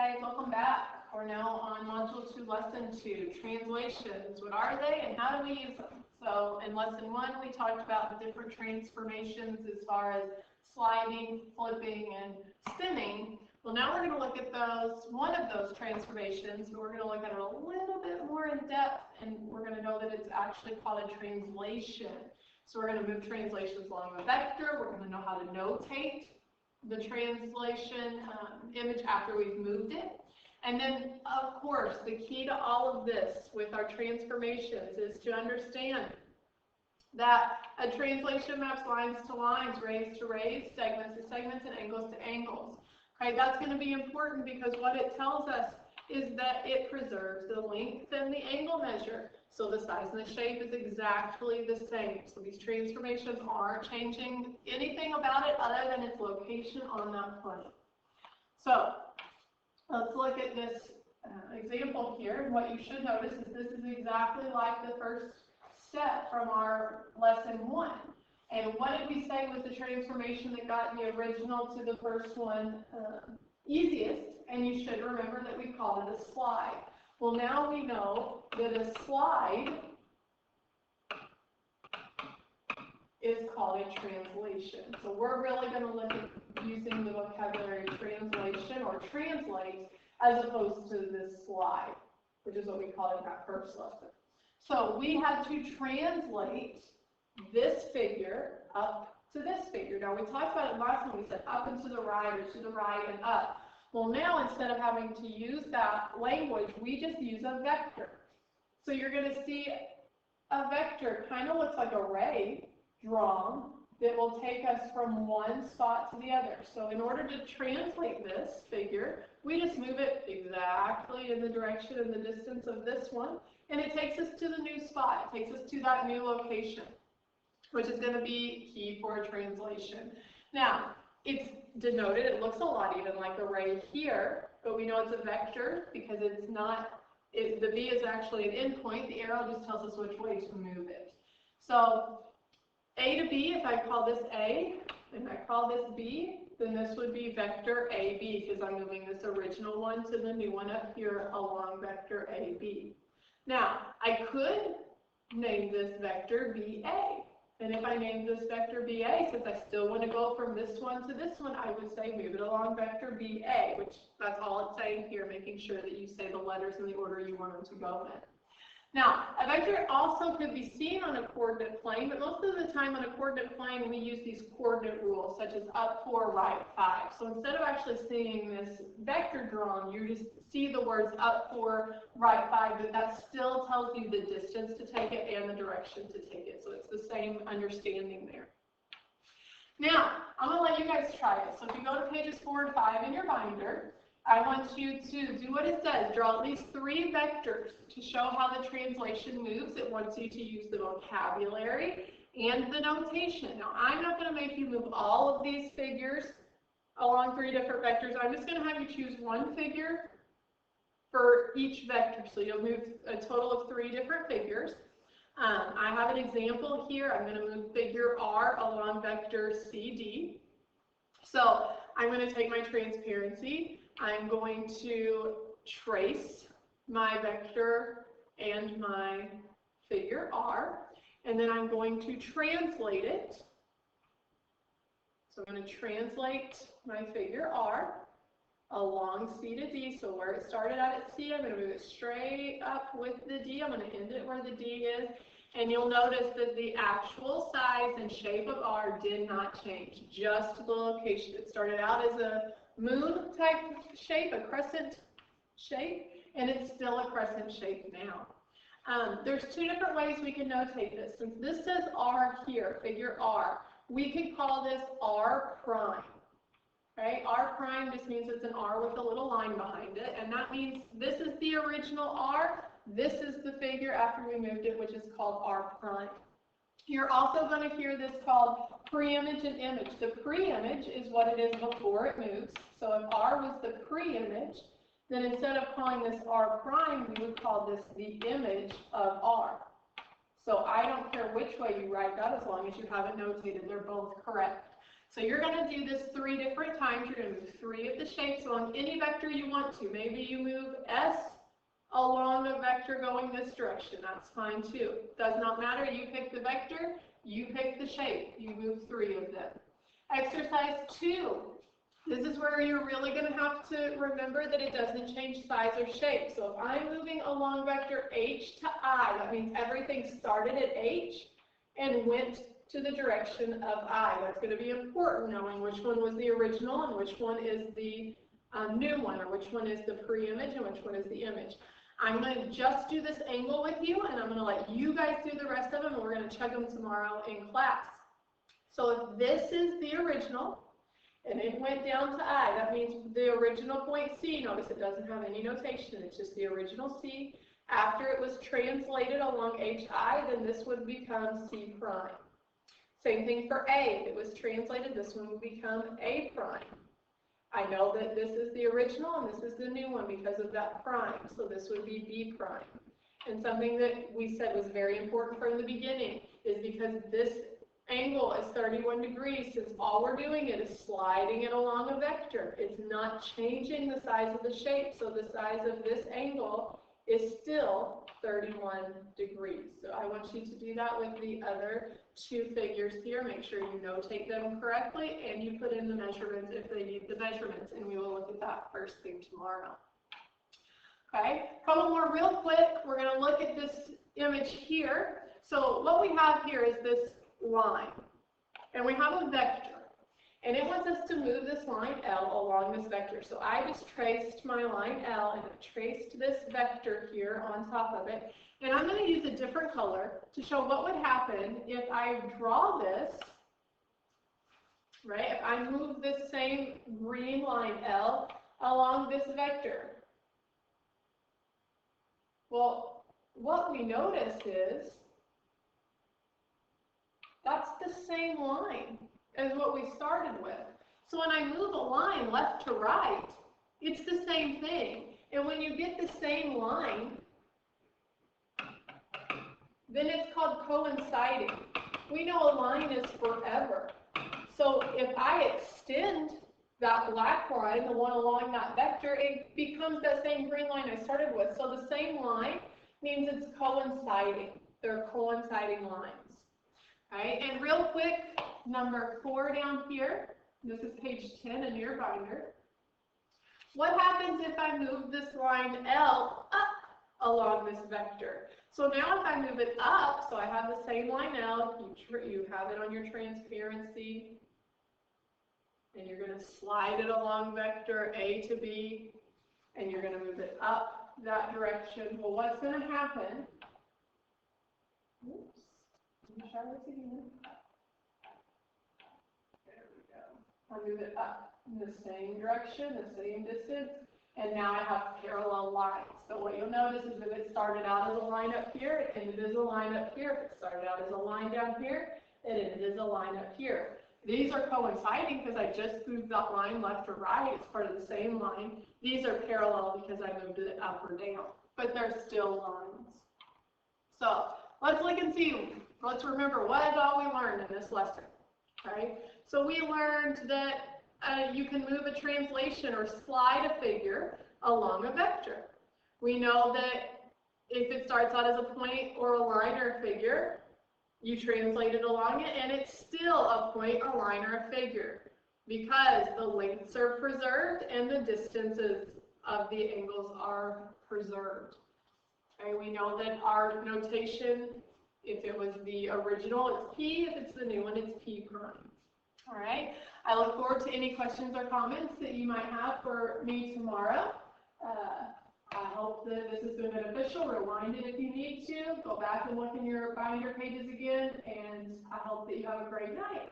guys, welcome back. We're now on Module 2, Lesson 2, translations. What are they and how do we use them? So in Lesson 1, we talked about the different transformations as far as sliding, flipping, and spinning. Well, now we're going to look at one of those transformations, but we're going to look at it a little bit more in depth, and we're going to know that it's actually called a translation. So we're going to move translations along a vector. We're going to know how to notate the translation image after we've moved it. And then, of course, the key to all of this with our transformations is to understand that a translation maps lines to lines, rays to rays, segments to segments, and angles to angles. Okay, that's going to be important because what it tells us is that it preserves the length and the angle measure. So the size and the shape is exactly the same. So these transformations aren't changing anything about it other than its location on that plane. So let's look at this example here. And what you should notice is this is exactly like the first step from our lesson 1. And what did we say was the transformation that got the original to the first one easiest? And you should remember that we called it a slide. Well, now we know that a slide is called a translation. So we're really going to look at using the vocabulary translation or translate as opposed to this slide, which is what we called in that first lesson. So we had to translate this figure up to this figure. Now, we talked about it last time. We said up and to the right or to the right and up. Well, now instead of having to use that language, we just use a vector. So you're going to see a vector kind of looks like a ray drawn that will take us from one spot to the other. So in order to translate this figure, we just move it exactly in the direction and the distance of this one, and it takes us to the new spot. It takes us to that new location, which is going to be key for a translation. Now, it's denoted, it looks a lot even like a ray here, but we know it's a vector because it's not, the B is actually an endpoint. The arrow just tells us which way to move it. So A to B, if I call this A and I call this B, then this would be vector AB because I'm moving this original one to the new one up here along vector AB. Now, I could name this vector BA. And if I named this vector BA, since I still want to go from this one to this one, I would say move it along vector BA, which that's all it's saying here, making sure that you say the letters in the order you want them to go in. Now, a vector also could be seen on a coordinate plane, but most of the time on a coordinate plane, we use these coordinate rules, such as up 4, right 5. So instead of actually seeing this vector drawn, you just see the words up 4, right 5, but that still tells you the distance to take it and the direction to take it. So it's the same understanding there. Now, I'm going to let you guys try it. So if you go to pages 4 and 5 in your binder, I want you to do what it says. Draw at least 3 vectors to show how the translation moves. It wants you to use the vocabulary and the notation. Now, I'm not going to make you move all of these figures along 3 different vectors. I'm just going to have you choose one figure for each vector. So you'll move a total of 3 different figures. I have an example here. I'm going to move figure R along vector CD. So I'm going to take my transparency. I'm going to trace my vector and my figure R, and then I'm going to translate it. So I'm going to translate my figure R along C to D. So where it started out at C, I'm going to move it straight up with the D. I'm going to end it where the D is. And you'll notice that the actual size and shape of R did not change, just the location. It started out as a moon type shape, a crescent shape, and it's still a crescent shape now. There's 2 different ways we can notate this. Since this says R here, figure R, we could call this R prime. Okay? R prime just means it's an R with a little line behind it, and that means this is the original R, this is the figure after we moved it, which is called R prime. You're also going to hear this called pre-image and image. The pre-image is what it is before it moves. So if R was the pre-image, then instead of calling this R prime, we would call this the image of R. So I don't care which way you write that as long as you have it notated. They're both correct. So you're going to do this 3 different times. You're going to move 3 of the shapes along any vector you want to. Maybe you move S along a vector going this direction. That's fine too. Does not matter. You pick the vector, you pick the shape. You move 3 of them. Exercise 2. This is where you're really going to have to remember that it doesn't change size or shape. So if I'm moving along vector H to I, that means everything started at H and went to the direction of I. That's going to be important, knowing which one was the original and which one is the new one, or which one is the pre-image and which one is the image. I'm going to just do this angle with you, and I'm going to let you guys do the rest of them, and we're going to check them tomorrow in class. So if this is the original, and it went down to I, that means the original point C, notice it doesn't have any notation, it's just the original C. After it was translated along HI, then this would become C prime. Same thing for A. If it was translated, this one would become A prime. I know that this is the original and this is the new one because of that prime, so this would be B prime. And something that we said was very important from the beginning is because this angle is 31 degrees, since all we're doing is sliding it along a vector. It's not changing the size of the shape, so the size of this angle is still 31 degrees. So I want you to do that with the other 2 figures here. Make sure you notate them correctly and you put in the measurements if they need the measurements, and we will look at that first thing tomorrow. Okay, a couple more real quick. We're going to look at this image here. So what we have here is this line, and we have a vector, and it wants us to move this line L along this vector. So I just traced my line L and I traced this vector here on top of it, and I'm going to use a different color to show what would happen if I draw this, right? If I move this same green line L along this vector. Well, what we notice is that's the same line as what we started with. So when I move a line left to right, it's the same thing. And when you get the same line, then it's called coinciding. We know a line is forever. So if I extend that black line, the one along that vector, it becomes that same green line I started with. So the same line means it's coinciding. They're coinciding lines. Right, and real quick, number 4 down here, this is page 10 in your binder. What happens if I move this line L up along this vector? So now if I move it up, so I have the same line L, you have it on your transparency, and you're going to slide it along vector A to B, and you're going to move it up that direction. Well, what's going to happen? Oops. Try this again. There we go. I move it up in the same direction, the same distance, and now I have parallel lines. So what you'll notice is if it started out as a line up here, it ended as a line up here. If it started out as a line down here, it ended as a line up here. These are coinciding because I just moved that line left or right. It's part of the same line. These are parallel because I moved it up or down, but they're still lines. So let's look and see. Let's remember what all we learned in this lesson, right? So we learned that you can move a translation or slide a figure along a vector. We know that if it starts out as a point or a line or a figure, you translate it along it, and it's still a point, a line, or a figure because the lengths are preserved and the distances of the angles are preserved. Okay, we know that our notation, if it was the original, it's P. If it's the new one, it's P prime. All right. I look forward to any questions or comments that you might have for me tomorrow. I hope that this has been beneficial. Rewind it if you need to. Go back and look in your binder pages again, and I hope that you have a great night.